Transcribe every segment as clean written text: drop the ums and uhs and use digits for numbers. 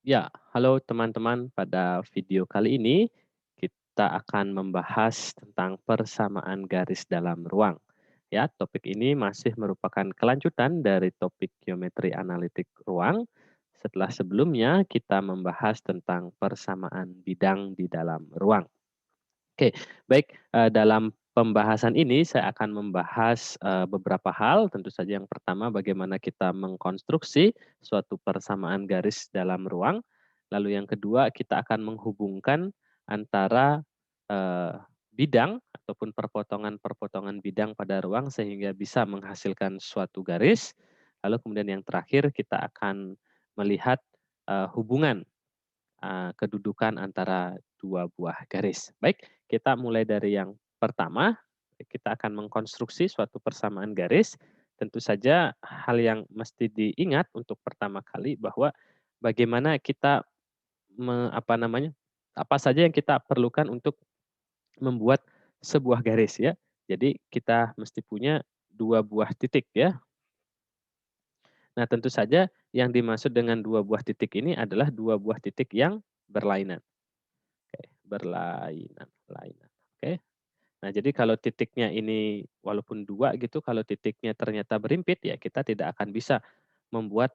Ya, halo teman-teman. Pada video kali ini kita akan membahas tentang persamaan garis dalam ruang. Ya, topik ini masih merupakan kelanjutan dari topik geometri analitik ruang. Setelah sebelumnya kita membahas tentang persamaan bidang di dalam ruang. Oke, baik, dalam pembahasan ini saya akan membahas, beberapa hal. Tentu saja yang pertama bagaimana kita mengkonstruksi suatu persamaan garis dalam ruang. Lalu yang kedua kita akan menghubungkan antara, bidang ataupun perpotongan-perpotongan bidang pada ruang sehingga bisa menghasilkan suatu garis. Lalu kemudian yang terakhir kita akan melihat, hubungan kedudukan antara dua buah garis. Baik, kita mulai dari yang pertama, kita akan mengkonstruksi suatu persamaan garis. Tentu saja hal yang mesti diingat untuk pertama kali bahwa bagaimana kita apa namanya, apa saja yang kita perlukan untuk membuat sebuah garis ya. Jadi kita mesti punya 2 buah titik ya. Nah, tentu saja yang dimaksud dengan 2 buah titik ini adalah 2 buah titik yang berlainan. Oke, berlainan, lainan, oke. Nah, jadi kalau titiknya ini walaupun 2 gitu, kalau titiknya ternyata berimpit, ya kita tidak akan bisa membuat,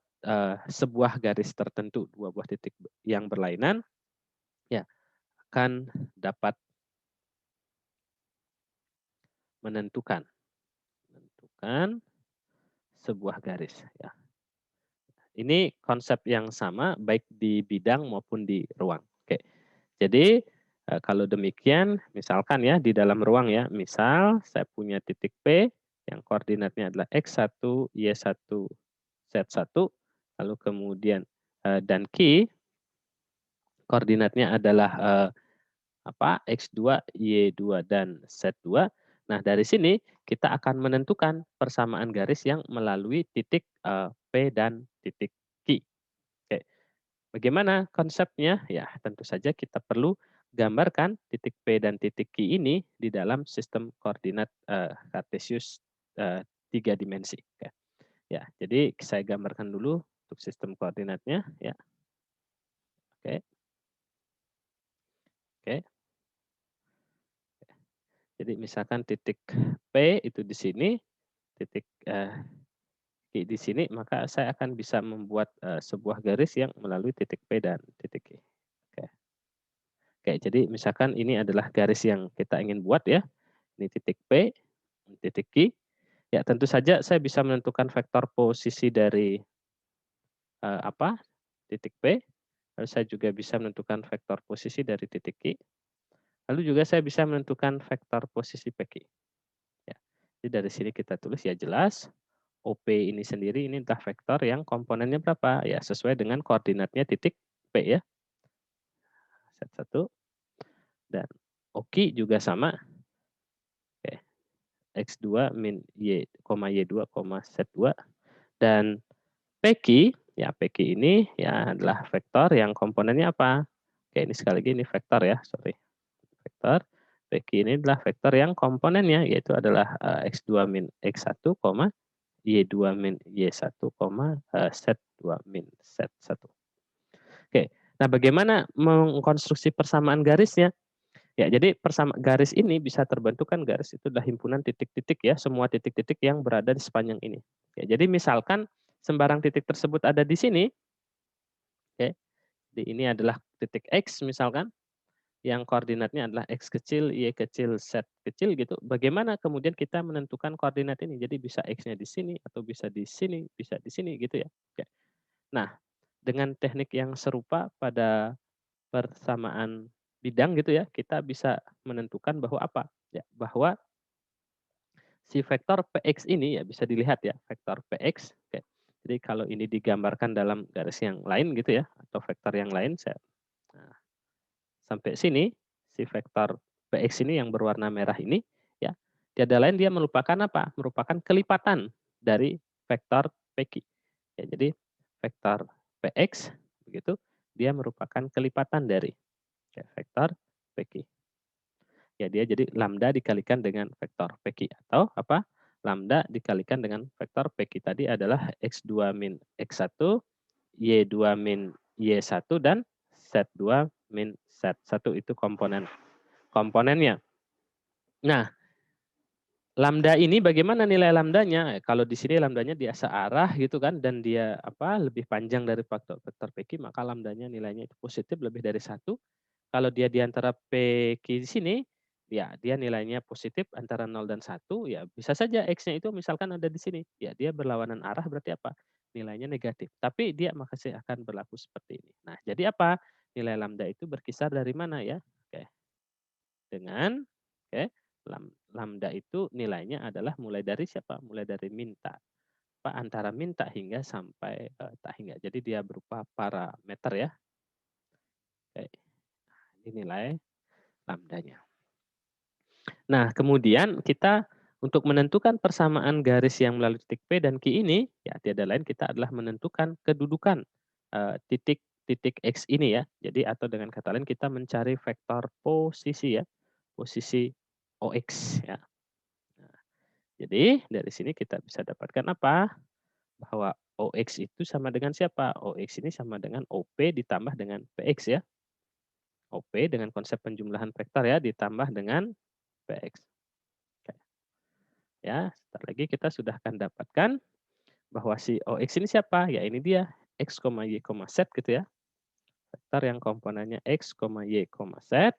sebuah garis tertentu, 2 buah titik yang berlainan, ya akan dapat menentukan menentukan sebuah garis, ya. Ini konsep yang sama baik di bidang maupun di ruang. Oke. Jadi, kalau demikian misalkan ya di dalam ruang ya, misal saya punya titik P yang koordinatnya adalah X1, Y1, Z1, lalu kemudian, dan Q koordinatnya adalah, X2, Y2, dan Z2. Nah, dari sini kita akan menentukan persamaan garis yang melalui titik, P dan titik Q. Oke. Bagaimana konsepnya? Ya, tentu saja kita perlu gambarkan titik P dan titik Q ini di dalam sistem koordinat, Kartesius, 3 dimensi. Oke. Ya, jadi saya gambarkan dulu untuk sistem koordinatnya, ya. Oke oke. Jadi misalkan titik P itu di sini, titik, Q di sini, maka saya akan bisa membuat, sebuah garis yang melalui titik P dan titik Q. Oke oke, jadi misalkan ini adalah garis yang kita ingin buat ya. Ini titik P, ini titik Q. Ya tentu saja saya bisa menentukan vektor posisi dari, titik P, lalu saya juga bisa menentukan vektor posisi dari titik Q, lalu juga saya bisa menentukan vektor posisi PQ. Ya. Jadi dari sini kita tulis ya jelas, OP ini sendiri ini adalah vektor yang komponennya berapa? Ya sesuai dengan koordinatnya titik P ya, Z1 dan OQ juga sama, oke, X2 min Y, Y2, Z2 dan PQ, ya PQ ini ya adalah vektor yang komponennya apa? Oke, ini sekali lagi ini vektor ya, sorry. Vektor. PQ ini adalah vektor yang komponennya yaitu adalah, X2 min X1, Y2 min Y1, Z2 min Z1. Oke. Nah, bagaimana mengkonstruksi persamaan garisnya? Ya, jadi garis ini bisa terbentuk kan garis itu adalah himpunan titik-titik ya, semua titik-titik yang berada di sepanjang ini. Ya, jadi misalkan sembarang titik tersebut ada di sini, oke, di ini adalah titik X misalkan, yang koordinatnya adalah X kecil, Y kecil, Z kecil gitu. Bagaimana kemudian kita menentukan koordinat ini? Jadi bisa X-nya di sini atau bisa di sini, bisa di sini gitu ya. Oke. Nah, dengan teknik yang serupa pada persamaan bidang gitu ya, kita bisa menentukan bahwa apa? Ya, bahwa si vektor Px ini ya bisa dilihat ya, vektor Px. Oke. Jadi kalau ini digambarkan dalam garis yang lain gitu ya, atau vektor yang lain nah, sampai sini si vektor Px ini yang berwarna merah ini ya, tiada lain dia merupakan apa? Merupakan kelipatan dari vektor Pq. Ya, jadi vektor Px begitu, dia merupakan kelipatan dari vektor Pq. Ya dia jadi lambda dikalikan dengan vektor PQ atau apa, lambda dikalikan dengan vektor PQ tadi adalah X2 min X1, Y2 min Y1 dan Z2 min Z1 itu komponennya. Nah, lambda ini bagaimana nilai lambdanya? Kalau di sini lambdanya dia searah gitu kan dan dia lebih panjang dari faktor vektor PQ, maka lambdanya nilainya itu positif lebih dari 1. Kalau dia di antara PQ di sini, ya dia nilainya positif antara 0 dan 1, ya bisa saja X-nya itu misalkan ada di sini. Ya dia berlawanan arah berarti apa? Nilainya negatif. Tapi dia masih akan berlaku seperti ini. Nah, jadi apa? Nilai lambda itu berkisar dari mana ya? Oke. Dengan lambda itu nilainya adalah mulai dari siapa? Mulai dari minta. Antara minta hingga sampai tak hingga. Jadi dia berupa parameter ya. Oke. Ini nilai lambdanya. Nah, kemudian kita untuk menentukan persamaan garis yang melalui titik P dan Q ini, ya tiada lain kita adalah menentukan kedudukan titik X ini ya. Jadi atau dengan kata lain kita mencari vektor posisi ya, posisi OX ya. Nah, jadi dari sini kita bisa dapatkan apa? Bahwa OX itu sama dengan siapa? OX ini sama dengan OP ditambah dengan PX ya. OP dengan konsep penjumlahan vektor ya ditambah dengan PX. Ya, sebentar lagi kita sudah akan dapatkan bahwa si OX ini siapa? Ya ini dia, X, Y, Z gitu ya. Vektor yang komponennya X, Y, Z.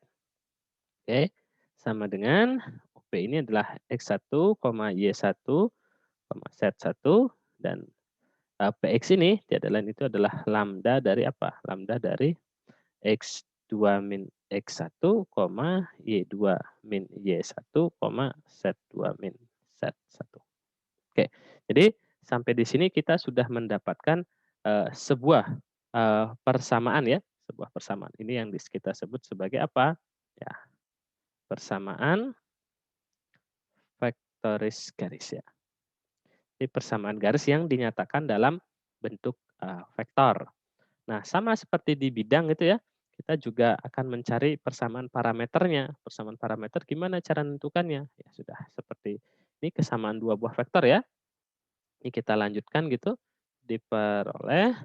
Oke, sama dengan OP ini adalah X1, Y1, Z1. Dan PX ini tiada lain itu adalah lambda dari apa? Lambda dari X2 min X1, Y2 min Y1, Z2 min Z1. Oke, jadi sampai di sini kita sudah mendapatkan sebuah persamaan ya, sebuah persamaan. Ini yang kita sebut sebagai apa? Ya, persamaan vektoris garis ya. Ini persamaan garis yang dinyatakan dalam bentuk vektor. Nah, sama seperti di bidang itu ya, kita juga akan mencari persamaan parameternya. Persamaan parameter gimana cara menentukannya? Ya sudah, seperti ini kesamaan dua buah vektor ya. Ini kita lanjutkan gitu, diperoleh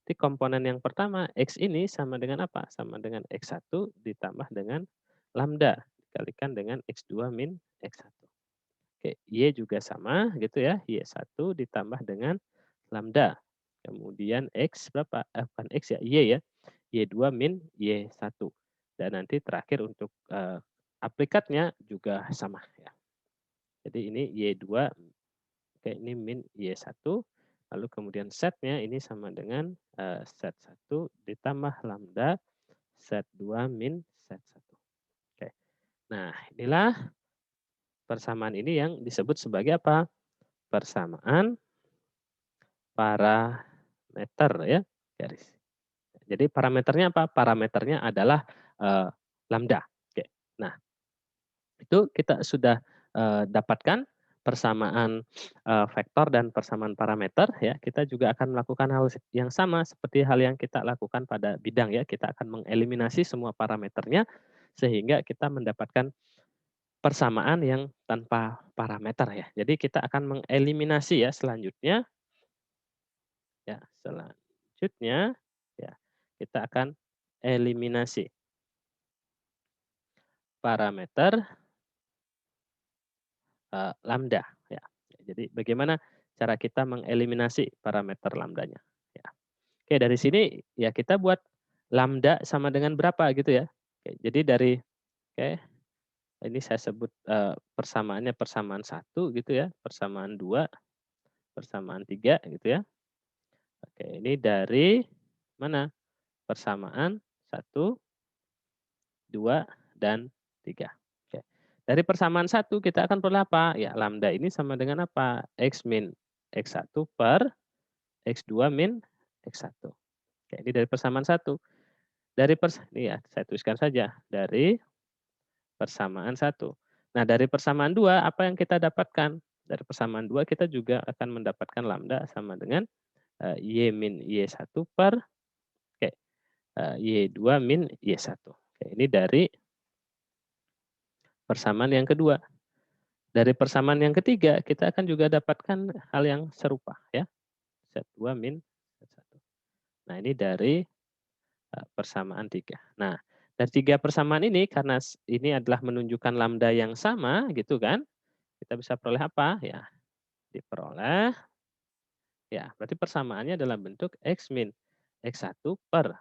di komponen yang pertama, X ini sama dengan apa? Sama dengan X1 ditambah dengan lambda, dikalikan dengan X2 min X1. Oke, Y juga sama gitu ya, Y1 ditambah dengan lambda. Kemudian X berapa? Bukan X ya, Y ya. Y2 min Y1. Dan nanti terakhir untuk aplikatnya juga sama ya. Jadi ini Y2, oke ini min Y1. Lalu kemudian setnya ini sama dengan Z1 ditambah lambda Z2 min Z1. Oke. Nah, inilah persamaan ini yang disebut sebagai apa? Persamaan parameter ya, garis. Jadi parameternya apa? Parameternya adalah lambda. Oke. Nah, itu kita sudah dapatkan persamaan vektor dan persamaan parameter ya. Kita juga akan melakukan hal yang sama seperti hal yang kita lakukan pada bidang ya. Kita akan mengeliminasi semua parameternya sehingga kita mendapatkan persamaan yang tanpa parameter ya. Jadi kita akan mengeliminasi ya selanjutnya ya, selanjutnya ya kita akan eliminasi parameter lambda ya. Jadi bagaimana cara kita mengeliminasi parameter lambdanya ya. Oke, dari sini ya kita buat lambda sama dengan berapa gitu ya. Oke, jadi dari oke, ini saya sebut persamaannya persamaan 1 gitu ya, persamaan 2, persamaan 3 gitu ya. Oke, ini dari mana? Persamaan 1, 2, dan 3. Oke. Dari persamaan 1 kita akan peroleh apa? Ya, lambda ini sama dengan apa? X min X1 per X2 min X1. Oke, ini dari persamaan 1. Ini ya, saya tuliskan saja. Dari persamaan 1. Nah, dari persamaan 2 apa yang kita dapatkan? Dari persamaan 2 kita juga akan mendapatkan lambda sama dengan Y min Y1 per oke, Y2 min Y1. Oke, ini dari persamaan yang kedua. Dari persamaan yang ketiga, kita akan juga dapatkan hal yang serupa ya. Z2 min Z1. Nah, ini dari persamaan 3. Nah, dari 3 persamaan ini karena ini adalah menunjukkan lambda yang sama gitu kan, kita bisa peroleh apa? Ya, diperoleh ya berarti persamaannya dalam bentuk X min X1 per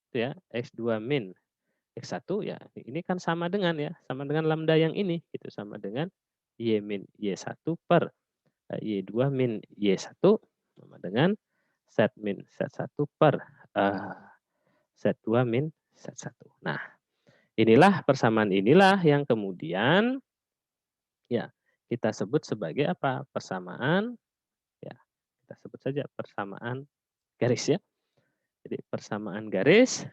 itu ya, X2 min X1 ya ini kan sama dengan ya, sama dengan lambda yang ini gitu, sama dengan Y min Y1 per Y2 min Y1 sama dengan Z min Z1 per Z2 min Z1. Nah, inilah persamaan inilah yang kemudian ya kita sebut sebagai apa? Persamaan ya, kita sebut saja persamaan garis ya. Jadi persamaan garis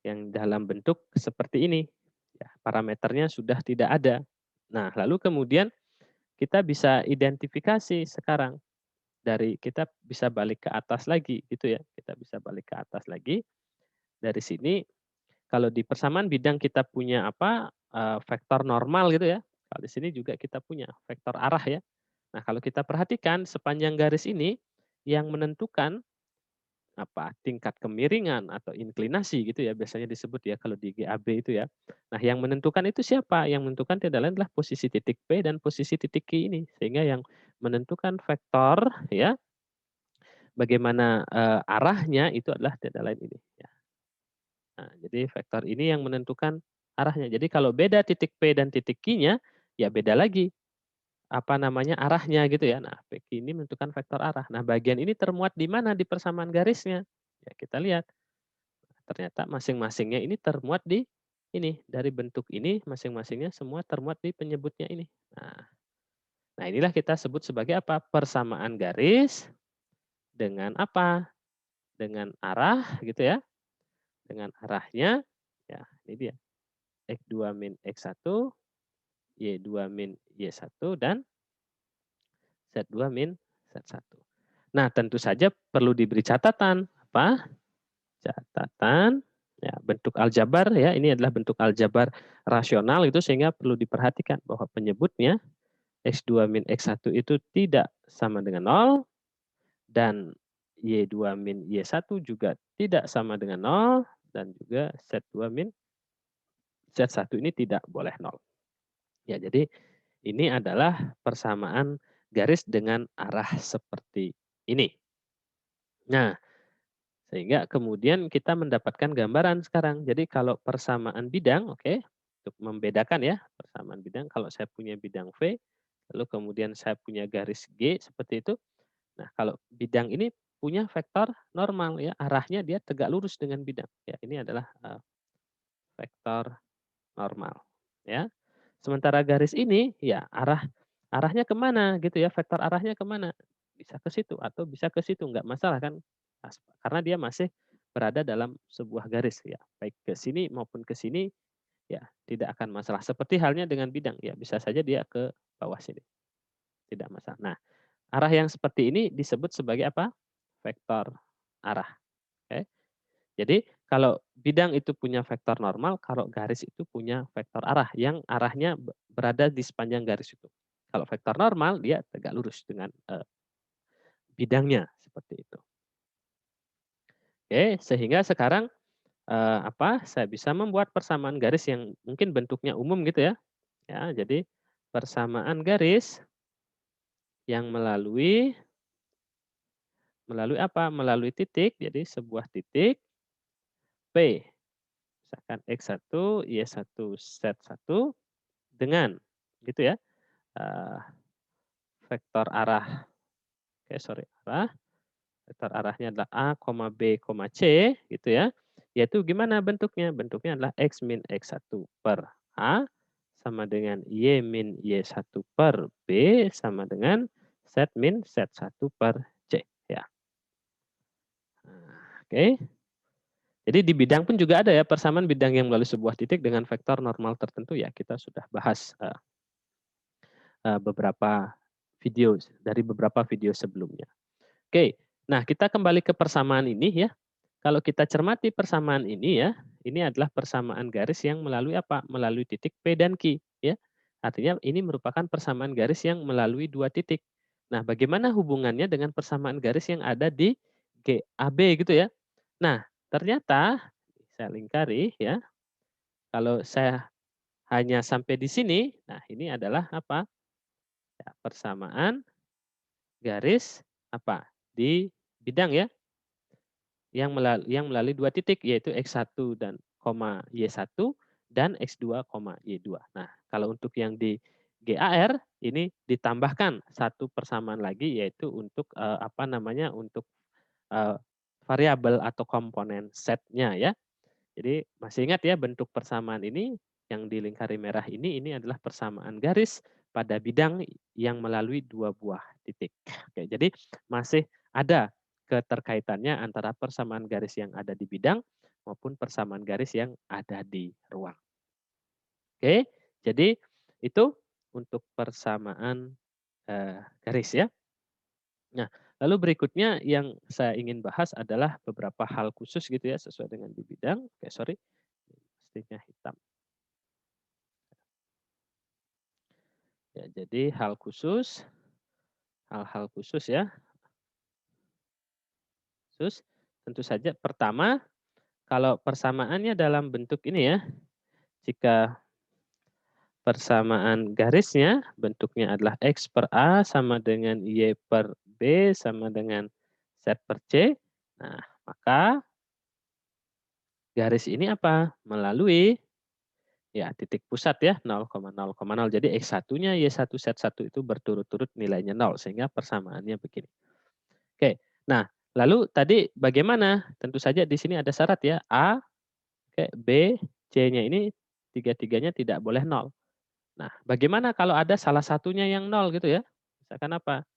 yang dalam bentuk seperti ini. Ya, parameternya sudah tidak ada. Nah, lalu kemudian kita bisa identifikasi sekarang dari kita bisa balik ke atas lagi gitu ya. Kita bisa balik ke atas lagi. Dari sini kalau di persamaan bidang kita punya apa? Vektor normal gitu ya. Kalau di sini juga kita punya vektor arah ya. Nah, kalau kita perhatikan sepanjang garis ini yang menentukan apa tingkat kemiringan atau inklinasi gitu ya biasanya disebut ya kalau di GAB itu ya. Nah, yang menentukan itu siapa? Yang menentukan tidak lain adalah posisi titik P dan posisi titik Q ini. Sehingga yang menentukan vektor ya bagaimana arahnya itu adalah tidak lain ini ya. Nah, jadi vektor ini yang menentukan arahnya. Jadi kalau beda titik P dan titik Q-nya ya beda lagi apa namanya arahnya gitu ya. Nah, PQ ini menentukan vektor arah. Nah, bagian ini termuat di mana di persamaan garisnya? Ya, kita lihat. Ternyata masing-masingnya ini termuat di ini, dari bentuk ini masing-masingnya semua termuat di penyebutnya ini. Nah, nah inilah kita sebut sebagai apa? Persamaan garis dengan apa? Dengan arah gitu ya. Dengan arahnya ya ini dia. X2 min X1, Y2 min Y1 dan Z2 min Z1. Nah, tentu saja perlu diberi catatan apa? Catatan ya bentuk aljabar ya, ini adalah bentuk aljabar rasional itu sehingga perlu diperhatikan bahwa penyebutnya X2 min X1 itu tidak sama dengan 0 dan Y2 min Y1 juga tidak sama dengan 0 dan juga Z2 min Z1 ini tidak boleh 0. Ya, jadi ini adalah persamaan garis dengan arah seperti ini. Nah, sehingga kemudian kita mendapatkan gambaran sekarang. Jadi kalau persamaan bidang, oke, untuk membedakan ya, persamaan bidang, kalau saya punya bidang V, lalu kemudian saya punya garis G seperti itu. Nah, kalau bidang ini punya vektor normal ya, arahnya dia tegak lurus dengan bidang. Ya, ini adalah vektor normal. Ya. Sementara garis ini ya arahnya kemana gitu ya, vektor arahnya kemana? Bisa ke situ atau bisa ke situ, nggak masalah kan. Karena dia masih berada dalam sebuah garis ya, baik ke sini maupun ke sini ya tidak akan masalah. Seperti halnya dengan bidang, ya bisa saja dia ke bawah sini, tidak masalah. Nah, arah yang seperti ini disebut sebagai apa? Vektor arah, oke. Jadi kalau bidang itu punya vektor normal, kalau garis itu punya vektor arah yang arahnya berada di sepanjang garis itu. Kalau vektor normal dia tegak lurus dengan bidangnya seperti itu. Oke, sehingga sekarang apa? Saya bisa membuat persamaan garis yang mungkin bentuknya umum gitu ya. Ya, jadi persamaan garis yang melalui apa? Melalui titik. Jadi sebuah titik P misalkan X1, Y1, Z1 dengan gitu ya, eee, vektor arah oke sorry arah, vektor arahnya adalah A, B, C gitu ya. Yaitu gimana bentuknya? Bentuknya adalah X min X1 per A sama dengan Y min Y1 per B sama dengan Z min Z1 per C ya. Nah, oke. Jadi di bidang pun juga ada ya persamaan bidang yang melalui sebuah titik dengan vektor normal tertentu ya kita sudah bahas beberapa video dari beberapa video sebelumnya. Oke, nah kita kembali ke persamaan ini ya. Kalau kita cermati persamaan ini ya, ini adalah persamaan garis yang melalui apa? Melalui titik P dan Q ya. Artinya ini merupakan persamaan garis yang melalui dua titik. Nah, bagaimana hubungannya dengan persamaan garis yang ada di GAB gitu ya? Nah, ternyata saya lingkari ya, kalau saya hanya sampai di sini, nah ini adalah apa, ya persamaan garis apa, di bidang ya, yang melalui 2 titik yaitu X1 dan koma Y1 dan X2, Y2. Nah, kalau untuk yang di GAR ini ditambahkan satu persamaan lagi yaitu untuk, apa namanya, untuk, eee, variabel atau komponen setnya ya. Jadi masih ingat ya bentuk persamaan ini yang di lingkari merah ini adalah persamaan garis pada bidang yang melalui 2 buah titik. Oke, jadi masih ada keterkaitannya antara persamaan garis yang ada di bidang maupun persamaan garis yang ada di ruang. Oke, jadi itu untuk persamaan, garis ya. Nah, lalu berikutnya yang saya ingin bahas adalah beberapa hal khusus gitu ya sesuai dengan di bidang. Oke, sorry, sticknya hitam. Ya, jadi hal-hal khusus ya, khusus tentu saja pertama kalau persamaannya dalam bentuk ini ya, jika persamaan garisnya bentuknya adalah X per A sama dengan Y per B sama dengan Z per C. Nah, maka garis ini apa? Melalui ya titik pusat ya 0,0,0. Jadi X1-nya Y1 Z1 itu berturut-turut nilainya 0 sehingga persamaannya begini. Oke. Nah, lalu tadi bagaimana? Tentu saja di sini ada syarat ya, A, oke, B, C-nya ini tiga-tiganya tidak boleh 0. Nah, bagaimana kalau ada salah satunya yang 0 gitu ya? Misalkan apa?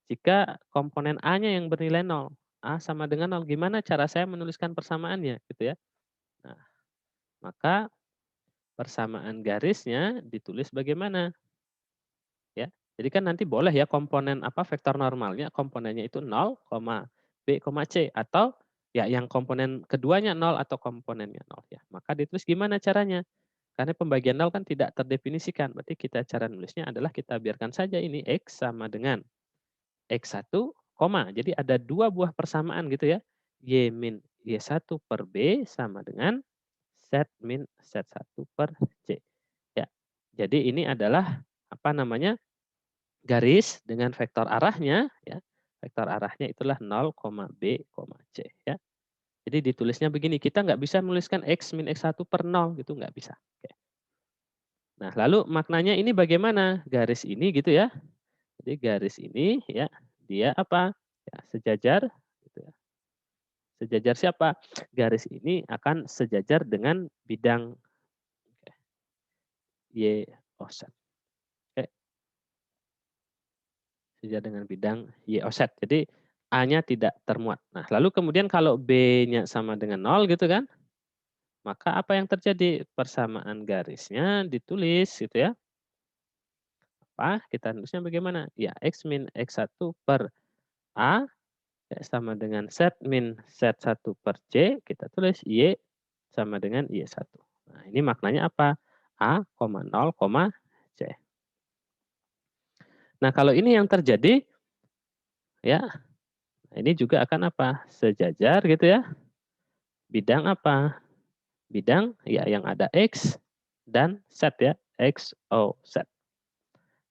Jika komponen A-nya yang bernilai 0, A sama dengan 0, gimana cara saya menuliskan persamaannya gitu ya? Nah, maka persamaan garisnya ditulis bagaimana? Ya. Jadi kan nanti boleh ya komponen apa vektor normalnya komponennya itu 0, B, C atau ya yang komponen keduanya 0 atau komponennya 0 ya. Maka ditulis gimana caranya? Karena pembagian 0 kan tidak terdefinisikan. Berarti kita cara nulisnya adalah kita biarkan saja ini X sama dengan X1, koma. Jadi ada dua buah persamaan gitu ya. Y min Y1 per B sama dengan Z min Z1 per C. Ya. Jadi ini adalah apa namanya? Garis dengan vektor arahnya ya, vektor arahnya itulah 0, B, C ya. Jadi ditulisnya begini, kita nggak bisa menuliskan X min X1 per 0 gitu, nggak bisa. Oke. Nah lalu maknanya ini bagaimana? Garis ini gitu ya, jadi garis ini ya, dia apa? Ya sejajar gitu ya. Sejajar siapa? Garis ini akan sejajar dengan bidang Y offset. Oke. Sejajar dengan bidang Y offset. Jadi A-nya tidak termuat. Nah, lalu kemudian kalau B-nya sama dengan 0 gitu kan, maka apa yang terjadi? Persamaan garisnya ditulis gitu ya. Apa? Kita tulisnya bagaimana? Ya, X min X1 per A ya, sama dengan Z min Z1 per C, kita tulis Y sama dengan Y1. Nah, ini maknanya apa? A, 0, C. Nah, kalau ini yang terjadi, ya, ini juga akan apa? Sejajar gitu ya. Bidang apa? Bidang ya yang ada X dan Z ya, X, O, Z.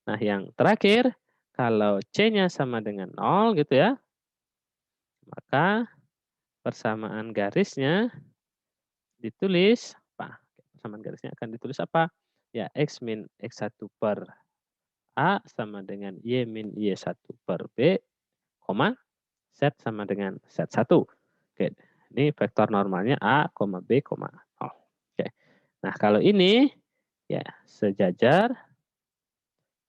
Nah yang terakhir, kalau C-nya sama dengan 0 gitu ya, maka persamaan garisnya ditulis apa? Persamaan garisnya akan ditulis apa? Ya X min X1 per A sama dengan Y min Y1 per B, koma, Z sama dengan Z1. Oke, ini vektor normalnya A, B, 0. Oke. Nah, kalau ini ya sejajar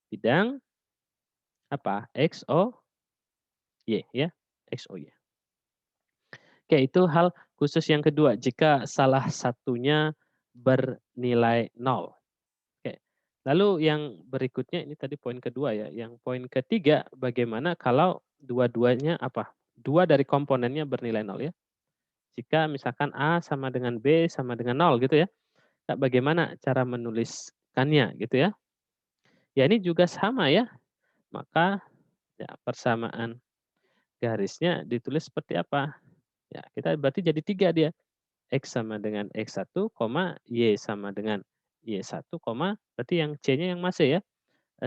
bidang apa? X, O, Y ya. X, O, Y. Oke, itu hal khusus yang kedua jika salah satunya bernilai 0. Oke. Lalu yang berikutnya ini tadi poin kedua ya. Yang poin ketiga bagaimana kalau dua-duanya apa? Dua dari komponennya bernilai 0 ya. Jika misalkan A sama dengan B sama dengan 0 gitu ya. Nah, bagaimana cara menuliskannya gitu ya. Ya ini juga sama ya. Maka ya persamaan garisnya ditulis seperti apa? Ya kita berarti jadi 3 dia. X sama dengan X1, Y sama dengan Y1, berarti yang C-nya yang masih ya,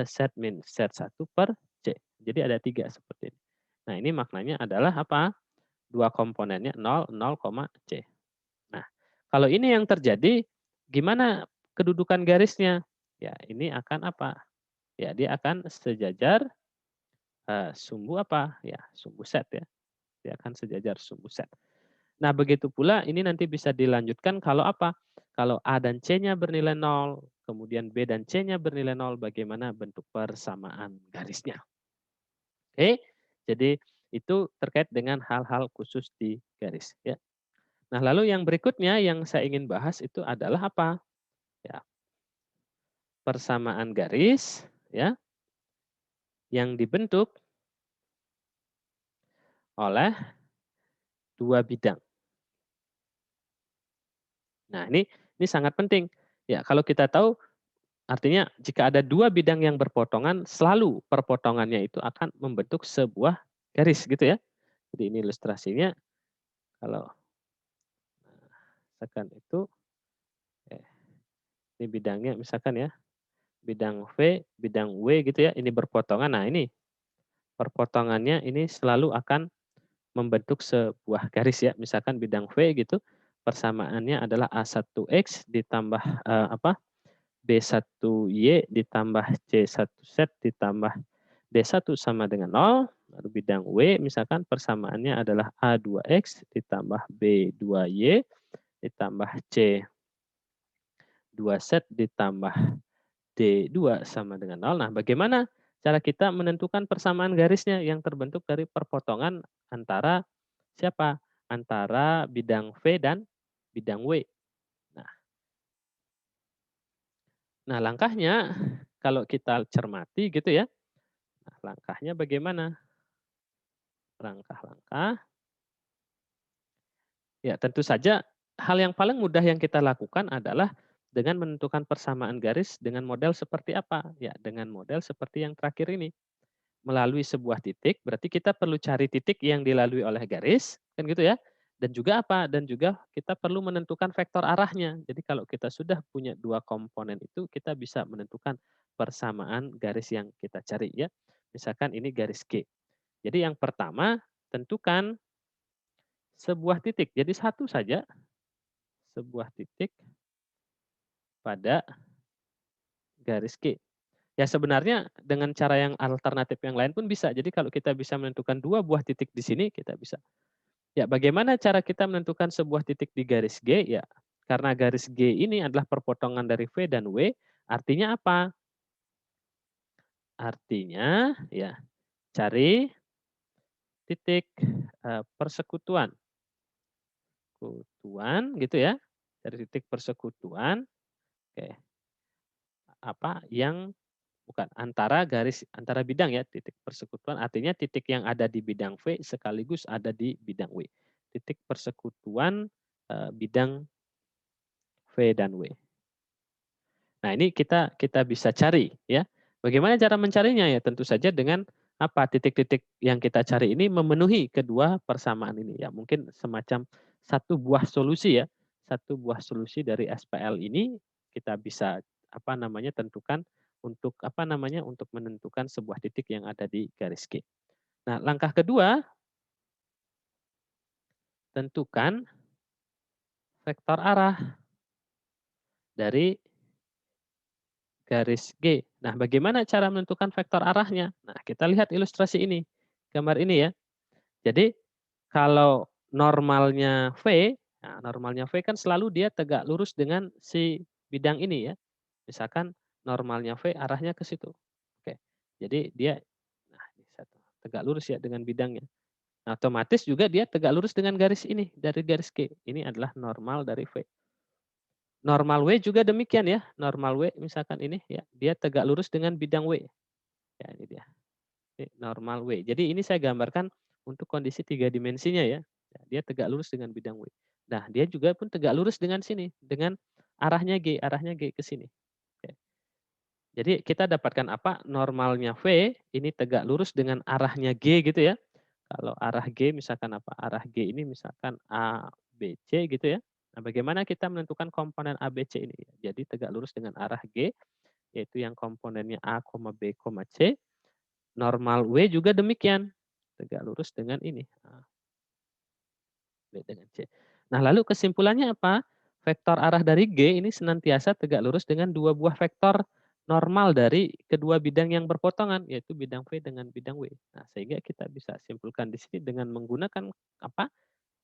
set min set 1 per C. Jadi ada 3 seperti ini. Nah, ini maknanya adalah apa? Dua komponennya 0, 0, C. Nah, kalau ini yang terjadi, gimana kedudukan garisnya? Ya, ini akan apa? Ya, dia akan sejajar sumbu apa? Ya, sumbu set ya. Dia akan sejajar sumbu set. Nah, begitu pula ini nanti bisa dilanjutkan kalau apa? Kalau A dan C-nya bernilai 0, kemudian B dan C-nya bernilai 0, bagaimana bentuk persamaan garisnya. Oke, jadi itu terkait dengan hal-hal khusus di garis ya. Nah, lalu yang berikutnya yang saya ingin bahas itu adalah apa? Ya, persamaan garis ya yang dibentuk oleh dua bidang. Nah, ini sangat penting. Ya, kalau kita tahu artinya jika ada dua bidang yang berpotongan, selalu perpotongannya itu akan membentuk sebuah garis gitu ya. Jadi ini ilustrasinya kalau misalkan itu ini bidangnya misalkan ya, bidang V, bidang W gitu ya, ini berpotongan. Nah, ini perpotongannya ini selalu akan membentuk sebuah garis ya. Misalkan bidang V gitu, persamaannya adalah A1X ditambah B1Y ditambah C1 set ditambah D1 sama dengan 0. Lalu bidang W misalkan persamaannya adalah A2X ditambah B2Y ditambah C2 set ditambah D2 sama dengan 0. Nah, bagaimana cara kita menentukan persamaan garisnya yang terbentuk dari perpotongan antara siapa? Antara bidang V dan bidang W. Nah, langkahnya kalau kita cermati gitu ya. Nah, langkahnya bagaimana? Langkah-langkah. Ya, tentu saja hal yang paling mudah yang kita lakukan adalah dengan menentukan persamaan garis dengan model seperti apa? Ya, dengan model seperti yang terakhir ini. Melalui sebuah titik, berarti kita perlu cari titik yang dilalui oleh garis, kan gitu ya. Dan juga apa? Dan juga kita perlu menentukan vektor arahnya. Jadi kalau kita sudah punya dua komponen itu, kita bisa menentukan persamaan garis yang kita cari ya. Misalkan ini garis G. Jadi yang pertama, tentukan sebuah titik. Jadi satu saja, sebuah titik pada garis G. Ya sebenarnya dengan cara yang alternatif yang lain pun bisa. Jadi kalau kita bisa menentukan dua buah titik di sini, kita bisa. Ya bagaimana cara kita menentukan sebuah titik di garis G? Ya karena garis G ini adalah perpotongan dari V dan W, artinya apa? Artinya ya cari titik persekutuan. Persekutuan gitu ya. Cari titik persekutuan oke, apa yang bukan, antara bidang ya, titik persekutuan artinya titik yang ada di bidang V sekaligus ada di bidang W. Titik persekutuan bidang V dan W. Nah, ini kita kita bisa cari ya. Bagaimana cara mencarinya ya? Tentu saja dengan apa? Titik-titik yang kita cari ini memenuhi kedua persamaan ini ya. Mungkin semacam satu buah solusi ya. Satu buah solusi dari SPL ini kita bisa apa namanya tentukan untuk apa namanya untuk menentukan sebuah titik yang ada di garis G. Nah, langkah kedua tentukan vektor arah dari garis G. Nah, bagaimana cara menentukan vektor arahnya? Nah, kita lihat ilustrasi ini, gambar ini ya. Jadi, kalau normalnya V, nah normalnya V kan selalu dia tegak lurus dengan si bidang ini ya. Misalkan normalnya V arahnya ke situ. Oke. Jadi dia nah ini satu, tegak lurus ya dengan bidangnya. Nah, otomatis juga dia tegak lurus dengan garis ini, dari garis G. Ini adalah normal dari V. Normal W juga demikian ya, normal W misalkan ini ya, dia tegak lurus dengan bidang W. Ya ini dia, ini normal W. Jadi ini saya gambarkan untuk kondisi 3 dimensinya ya. Ya, dia tegak lurus dengan bidang W. Nah, dia juga pun tegak lurus dengan sini, dengan arahnya G ke sini. Oke. Jadi kita dapatkan apa? Normalnya V ini tegak lurus dengan arahnya G gitu ya. Kalau arah G misalkan apa? Arah G ini misalkan A, B, C gitu ya. Nah, bagaimana kita menentukan komponen A, B, C ini? Jadi tegak lurus dengan arah G, yaitu yang komponennya A, B, C. Normal W juga demikian, tegak lurus dengan ini, A, B dengan C. Nah, lalu kesimpulannya apa? Vektor arah dari G ini senantiasa tegak lurus dengan dua buah vektor normal dari kedua bidang yang berpotongan, yaitu bidang V dengan bidang W. Nah, sehingga kita bisa simpulkan di sini dengan menggunakan apa?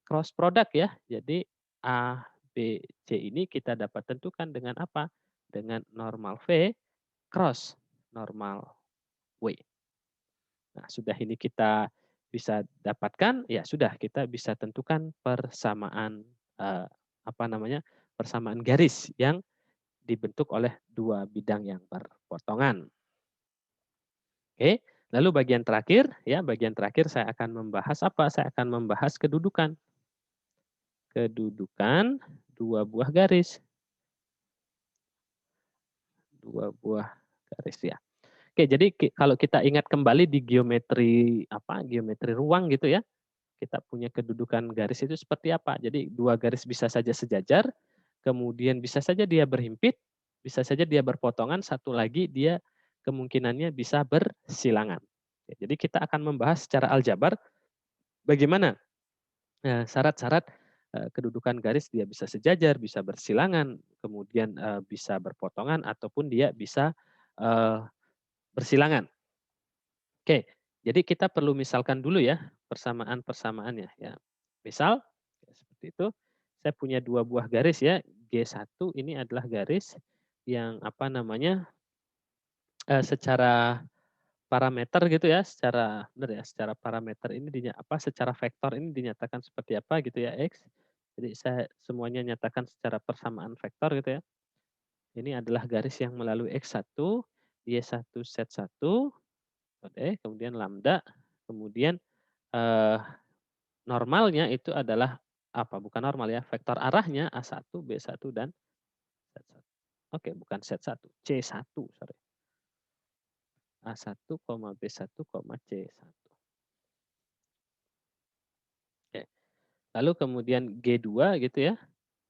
Cross product ya. Jadi A, B, C ini kita dapat tentukan dengan apa? Dengan normal V cross normal W. Nah, sudah ini kita bisa dapatkan, ya sudah kita bisa tentukan persamaan apa namanya? Persamaan garis yang dibentuk oleh dua bidang yang berpotongan. Oke, lalu bagian terakhir saya akan membahas apa? Saya akan membahas kedudukan. Kedudukan dua buah garis. Dua buah garis ya. Oke, jadi kalau kita ingat kembali di geometri apa? Geometri ruang gitu ya. Kita punya kedudukan garis itu seperti apa? Jadi dua garis bisa saja sejajar, kemudian bisa saja dia berhimpit, bisa saja dia berpotongan, satu lagi dia kemungkinannya bisa bersilangan. Jadi kita akan membahas secara aljabar bagaimana syarat-syarat kedudukan garis dia bisa sejajar, bisa bersilangan, kemudian bisa berpotongan ataupun dia bisa bersilangan. Oke, jadi kita perlu misalkan dulu ya persamaan-persamaannya ya. Misal seperti itu, saya punya dua buah garis ya, G1 ini adalah garis yang apa namanya secara parameter gitu ya, secara benar ya, secara parameter ini secara vektor ini dinyatakan seperti apa gitu ya X. Jadi saya semuanya nyatakan secara persamaan vektor gitu ya. Ini adalah garis yang melalui X1, Y1 Z1, oke, kemudian lambda, kemudian eh, normalnya itu adalah apa? Bukan normal ya, vektor arahnya A1, B1 dan Z1. Oke, bukan Z1, C1, sorry. A1, B1, C1. Oke. Lalu kemudian G2 gitu ya.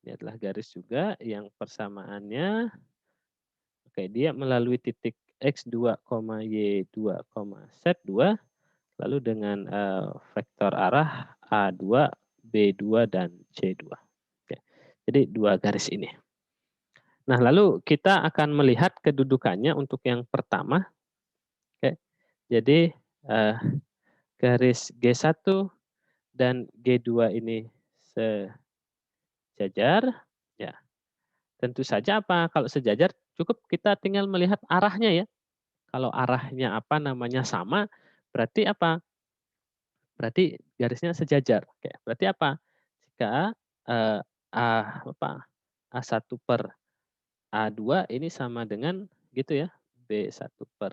Ini adalah garis juga yang persamaannya oke, dia melalui titik X2, Y2, Z2 lalu dengan vektor arah A2, B2 dan C2. Oke. Jadi dua garis ini. Nah, lalu kita akan melihat kedudukannya untuk yang pertama. Oke. Jadi garis G1 dan G2 ini sejajar. Ya, tentu saja apa? Kalau sejajar cukup kita tinggal melihat arahnya ya. Kalau arahnya apa namanya sama, berarti apa? Berarti garisnya sejajar. Oke, berarti apa? Jika eh, A apa? A1 per A2 ini sama dengan gitu ya. B1 per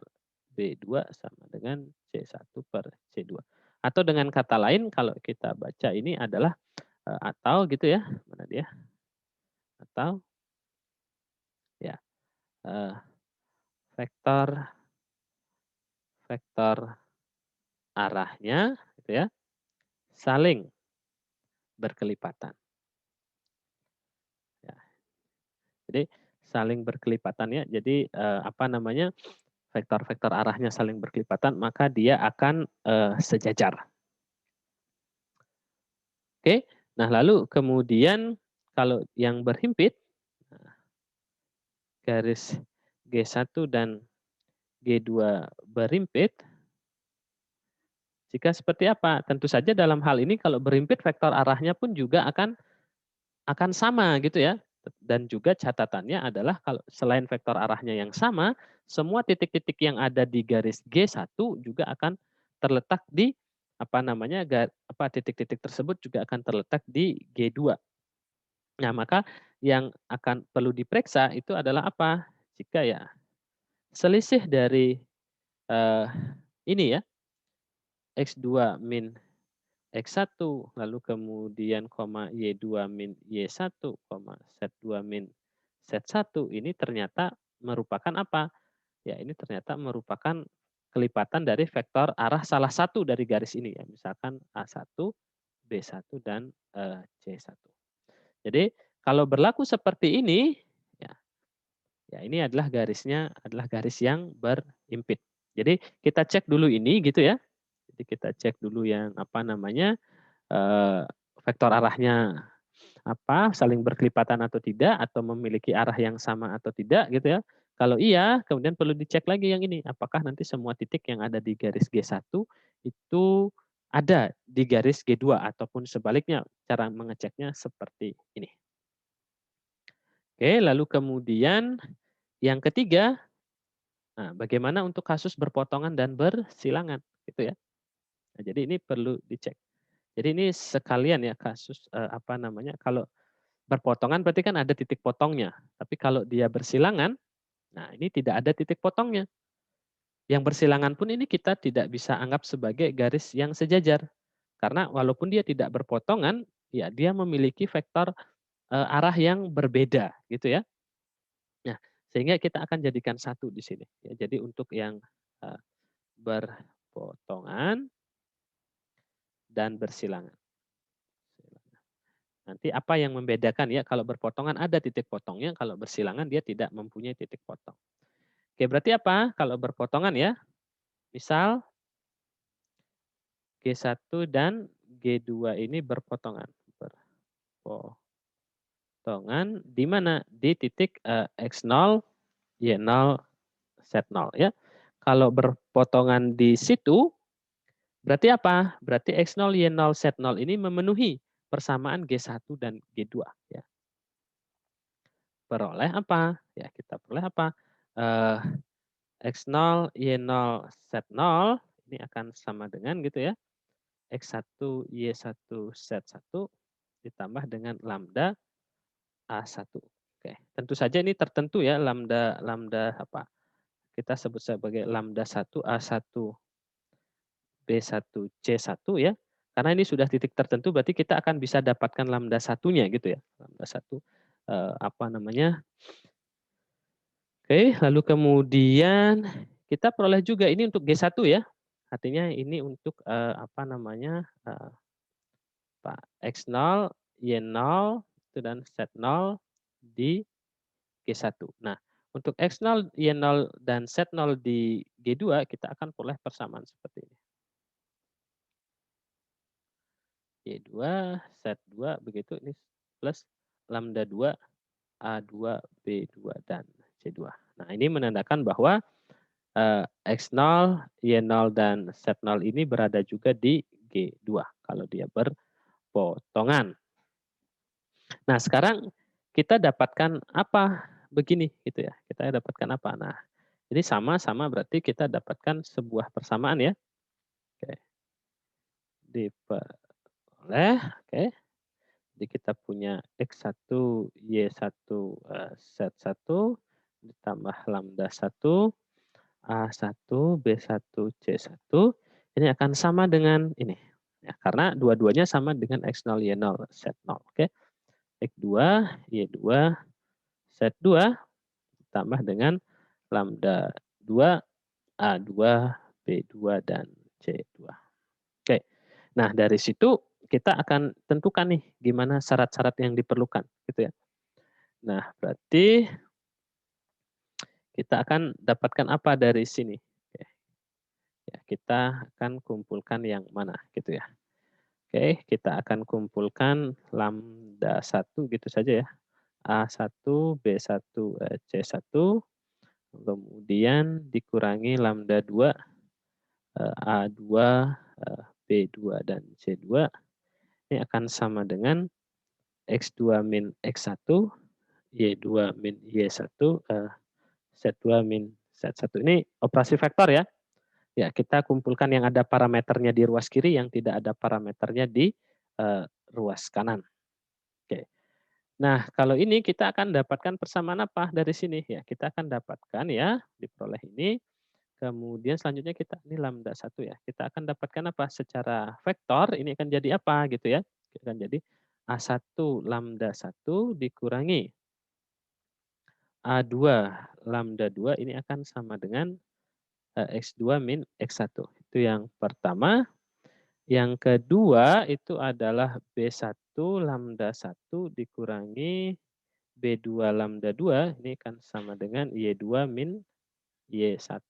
B2 sama dengan C1 per C2. Atau dengan kata lain kalau kita baca ini adalah atau gitu ya. Mana dia? Atau ya eh, vektor vektor arahnya gitu ya saling berkelipatan. Ya, jadi saling berkelipatan ya. Jadi apa namanya vektor-vektor arahnya saling berkelipatan maka dia akan sejajar. Oke. Nah, lalu kemudian kalau yang berhimpit garis G1 dan G2 berhimpit jika seperti apa? Tentu saja dalam hal ini kalau berhimpit vektor arahnya pun juga akan sama gitu ya. Dan juga catatannya adalah kalau selain vektor arahnya yang sama, semua titik-titik yang ada di garis G1 juga akan terletak di apa namanya titik-titik tersebut juga akan terletak di G2. Nah, maka yang akan perlu diperiksa itu adalah apa? Jika ya selisih dari ini ya X2 min X1, lalu kemudian koma Y2 min Y1, koma Z2 min Z1, ini ternyata merupakan apa? Ya, ini ternyata merupakan kelipatan dari vektor arah salah satu dari garis ini ya, misalkan A1, B1 dan C1. Jadi Kalau berlaku seperti ini, ya, ya ini adalah garisnya adalah garis yang berimpit. Jadi kita cek dulu ini gitu ya. Jadi kita cek dulu yang apa namanya vektor arahnya apa, saling berkelipatan atau tidak, atau memiliki arah yang sama atau tidak gitu ya. Kalau iya, kemudian perlu dicek lagi yang ini, apakah nanti semua titik yang ada di garis G1 itu ada di garis G2 ataupun sebaliknya, cara mengeceknya seperti ini. Oke, lalu kemudian yang ketiga, nah bagaimana untuk kasus berpotongan dan bersilangan gitu ya. Nah, jadi ini perlu dicek. Jadi ini sekalian ya kasus apa namanya, kalau berpotongan berarti kan ada titik potongnya, tapi kalau dia bersilangan, nah ini tidak ada titik potongnya. Yang bersilangan pun ini kita tidak bisa anggap sebagai garis yang sejajar. Karena walaupun dia tidak berpotongan, ya dia memiliki vektor arah yang berbeda gitu ya. Nah, sehingga kita akan jadikan satu di sini. Ya, jadi untuk yang eee, berpotongan dan bersilangan. Nanti apa yang membedakan ya, kalau berpotongan ada titik potongnya, kalau bersilangan dia tidak mempunyai titik potong. Oke, berarti apa? Kalau berpotongan ya, misal G1 dan G2 ini berpotongan. Berpotongan di mana? Di titik X0, Y0, Z0 ya. Kalau berpotongan di situ, berarti apa? Berarti X0, Y0, Z0 ini memenuhi persamaan G1 dan G2 ya. Peroleh apa? Ya, kita peroleh apa? Eh, X0, Y0, Z0 ini akan sama dengan gitu ya. X1, Y1, Z1 ditambah dengan lambda A1. Oke, tentu saja ini tertentu ya lambda lambda apa? Kita sebut sebagai lambda 1 A1 B1 C1 ya. Karena ini sudah titik tertentu berarti kita akan bisa dapatkan lambda satunya gitu ya. Lambda 1 apa namanya? Oke, lalu kemudian kita peroleh juga ini untuk G1 ya. Artinya ini untuk apa namanya? X0, Y0 itu dan Z0 di G1. Nah, untuk X0, Y0 dan Z0 di G2 kita akan peroleh persamaan seperti ini. Y2, Z2 begitu ini plus lambda 2 A2 B2 dan C2. Nah, ini menandakan bahwa X0, Y0 dan Z0 ini berada juga di G2 kalau dia berpotongan. Nah, sekarang kita dapatkan apa? Begini gitu ya. Kita dapatkan apa? Nah, ini sama-sama berarti kita dapatkan sebuah persamaan ya. Oke. Diperoleh, oke. Jadi kita punya X1, Y1, Z1 ditambah lambda 1 A1 B1 C1 ini akan sama dengan ini. Ya, karena dua-duanya sama dengan X0 Y0 Z0, oke. X2 Y2 Z2 ditambah dengan lambda 2 A2 B2 dan C2. Oke. Nah, dari situ kita akan tentukan nih gimana syarat-syarat yang diperlukan gitu ya. Nah, berarti kita akan dapatkan apa dari sini? Oke. Ya, kita akan kumpulkan yang mana gitu ya. Oke, kita akan kumpulkan lambda 1 gitu saja ya. A1, B1, C1 kemudian dikurangi lambda 2 A2, B2 dan C2 ini akan sama dengan X2 min X1, Y2 min Y1, Z2 min Z1. Ini operasi vektor ya. Ya, kita kumpulkan yang ada parameternya di ruas kiri, yang tidak ada parameternya di ruas kanan. Oke. Nah, kalau ini kita akan dapatkan persamaan apa dari sini? Ya, kita akan dapatkan ya, diperoleh ini. Kemudian selanjutnya kita ini lambda 1 ya. Kita akan dapatkan apa? Secara vektor ini akan jadi apa gitu ya. Akan jadi A1 lambda 1 dikurangi A2 lambda 2 ini akan sama dengan X2 min X1. Itu yang pertama. Yang kedua itu adalah B1 lambda 1 dikurangi B2 lambda 2 ini kan sama dengan Y2 min Y1.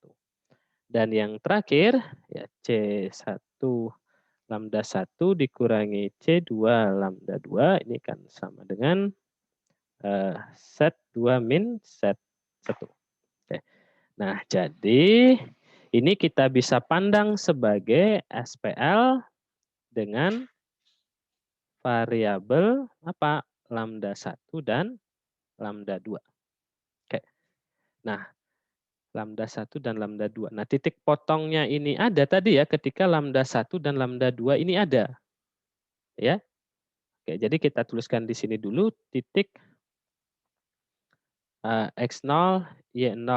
Dan yang terakhir ya C1 lambda 1 dikurangi C2 lambda 2 ini kan sama dengan set 2 min set 1. Oke. Nah, jadi ini kita bisa pandang sebagai SPL dengan variabel apa? Lambda 1 dan lambda 2. Oke. Nah, lambda 1 dan lambda 2. Nah, titik potongnya ini ada tadi ya ketika lambda 1 dan lambda 2 ini ada. Ya. Oke, jadi kita tuliskan di sini dulu titik X0, Y0,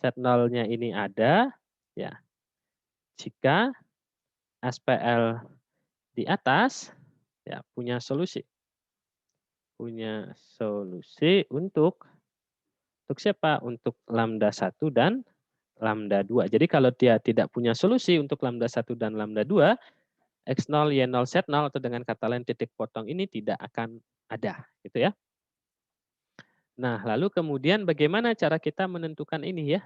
Z0-nya ini ada ya. Jika SPL di atas ya punya solusi. Punya solusi untuk siapa? Untuk lambda 1 dan lambda 2. Jadi kalau dia tidak punya solusi untuk lambda 1 dan lambda 2, X0, Y0, Z0 atau dengan kata lain titik potong ini tidak akan ada, gitu ya. Nah, lalu kemudian bagaimana cara kita menentukan ini ya?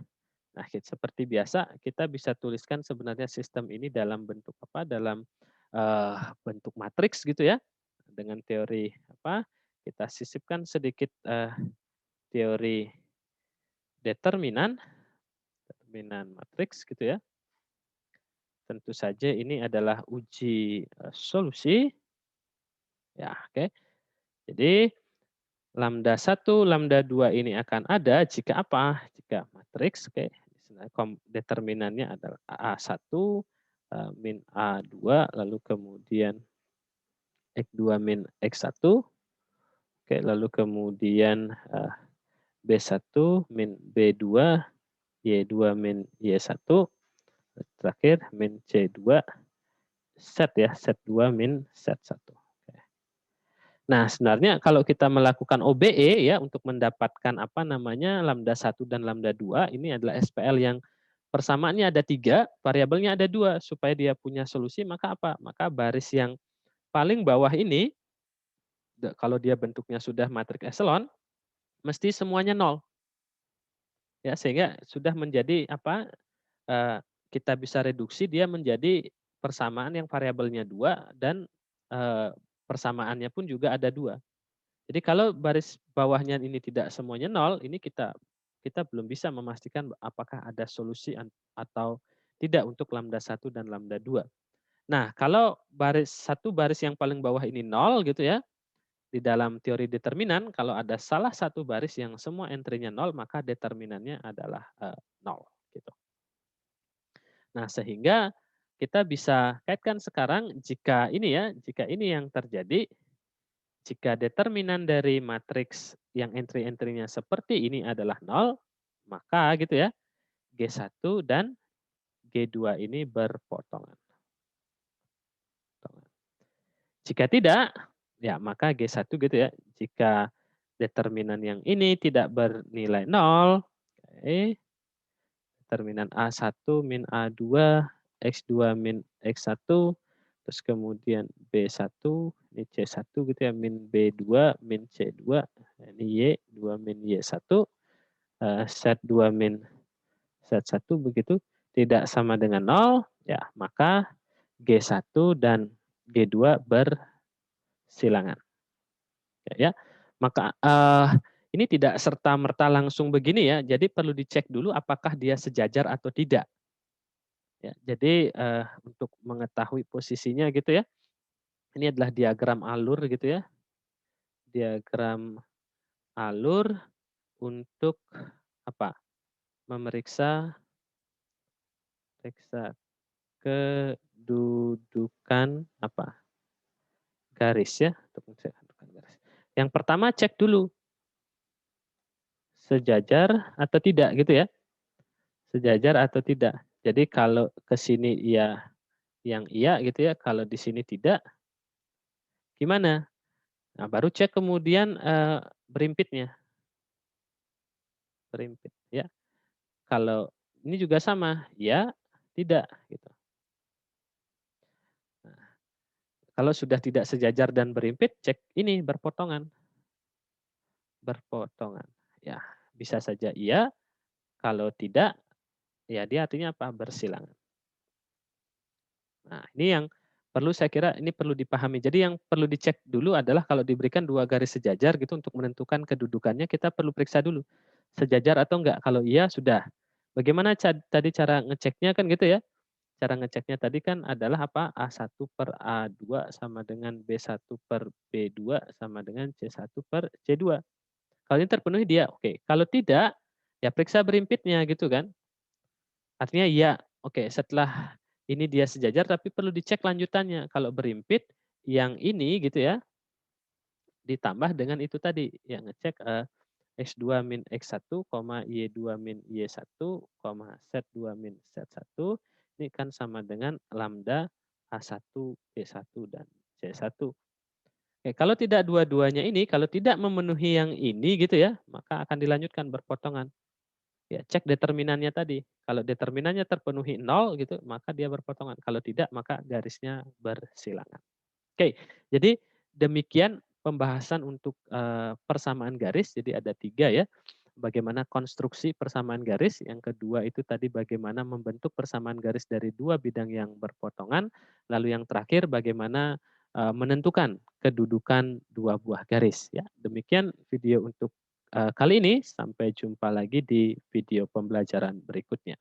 Nah, seperti biasa kita bisa tuliskan sebenarnya sistem ini dalam bentuk apa? Dalam bentuk matriks gitu ya. Dengan teori apa? Kita sisipkan sedikit teori determinan matriks gitu ya. Tentu saja ini adalah uji solusi. Ya, oke. Jadi lambda 1, lambda 2 ini akan ada jika apa? Jika matriks, oke. Determinannya adalah A1 min A2, lalu kemudian X2 min X1. Oke, lalu kemudian B1 min B2, Y2 min Y1. Terakhir min C2 set ya, set 2 min set 1. Nah, sebenarnya kalau kita melakukan OBE ya untuk mendapatkan apa namanya lambda 1 dan lambda 2 ini adalah SPL yang persamaannya ada 3, variabelnya ada 2 supaya dia punya solusi maka apa? Maka baris yang paling bawah ini kalau dia bentuknya sudah matriks echelon mesti semuanya 0. Ya, sehingga sudah menjadi apa? Kita bisa reduksi dia menjadi persamaan yang variabelnya 2 dan persamaannya pun juga ada 2. Jadi kalau baris bawahnya ini tidak semuanya 0, ini kita belum bisa memastikan apakah ada solusi atau tidak untuk lambda 1 dan lambda 2. Nah, kalau baris yang paling bawah ini 0 gitu ya, di dalam teori determinan kalau ada salah satu baris yang semua entry-nya 0, maka determinannya adalah 0 gitu. Nah, sehingga kita bisa kaitkan sekarang jika ini ya, jika ini yang terjadi, jika determinan dari matriks yang entry-entry-nya seperti ini adalah 0, maka gitu ya, G1 dan G2 ini berpotongan. Jika tidak, ya maka G1 gitu ya, jika determinan yang ini tidak bernilai 0, oke, determinan A1 min A2, X2 min X1, terus kemudian B1, ini C1 gitu ya, min B2 min C2, ini Y2 min Y1, set 2 min set 1 begitu, tidak sama dengan 0, ya maka G1 dan G2 bersilangan. Ya, maka ini tidak serta-merta langsung begini ya, jadi perlu dicek dulu apakah dia sejajar atau tidak. Ya, jadi untuk mengetahui posisinya gitu ya, ini adalah diagram alur gitu ya, diagram alur untuk apa? Memeriksa kedudukan apa? Garis ya, untuk kedudukan garis. Yang pertama cek dulu sejajar atau tidak gitu ya, sejajar atau tidak. Jadi kalau ke sini iya, yang iya gitu ya, kalau di sini tidak, gimana? Nah, baru cek kemudian berimpitnya, berimpit ya. Kalau ini juga sama, ya, tidak gitu. Nah, Kalau sudah tidak sejajar dan berimpit, cek ini berpotongan. Berpotongan. Ya, bisa saja iya, kalau tidak, ya dia artinya apa? Bersilangan. Nah, ini yang perlu saya kira ini perlu dipahami. Jadi yang perlu dicek dulu adalah kalau diberikan 2 garis sejajar gitu untuk menentukan kedudukannya, kita perlu periksa dulu, sejajar atau enggak. Kalau iya, sudah. Bagaimana tadi cara ngeceknya kan gitu ya? Cara ngeceknya tadi kan adalah apa, A1/A2 sama dengan B1/B2 sama dengan C1/C2. Kalau ini terpenuhi dia oke, kalau tidak, ya periksa berimpitnya gitu kan. Artinya iya, oke setelah ini dia sejajar tapi perlu dicek lanjutannya, kalau berimpit yang ini gitu ya, ditambah dengan itu tadi, yang ngecek, X2 min X1, Y2 min Y1, Z2 min Z1, ini kan sama dengan lambda A1, B1, dan C1. Oke, kalau tidak dua-duanya ini, kalau tidak memenuhi yang ini gitu ya, maka akan dilanjutkan berpotongan. Ya, cek determinannya tadi. Kalau determinannya terpenuhi 0 gitu, maka dia berpotongan. Kalau tidak, maka garisnya bersilangan. Oke, jadi demikian pembahasan untuk, persamaan garis. Jadi ada 3 ya, bagaimana konstruksi persamaan garis, yang kedua itu tadi bagaimana membentuk persamaan garis dari 2 bidang yang berpotongan, lalu yang terakhir bagaimana, menentukan kedudukan 2 buah garis ya. Demikian video untuk, kali ini, sampai jumpa lagi di video pembelajaran berikutnya.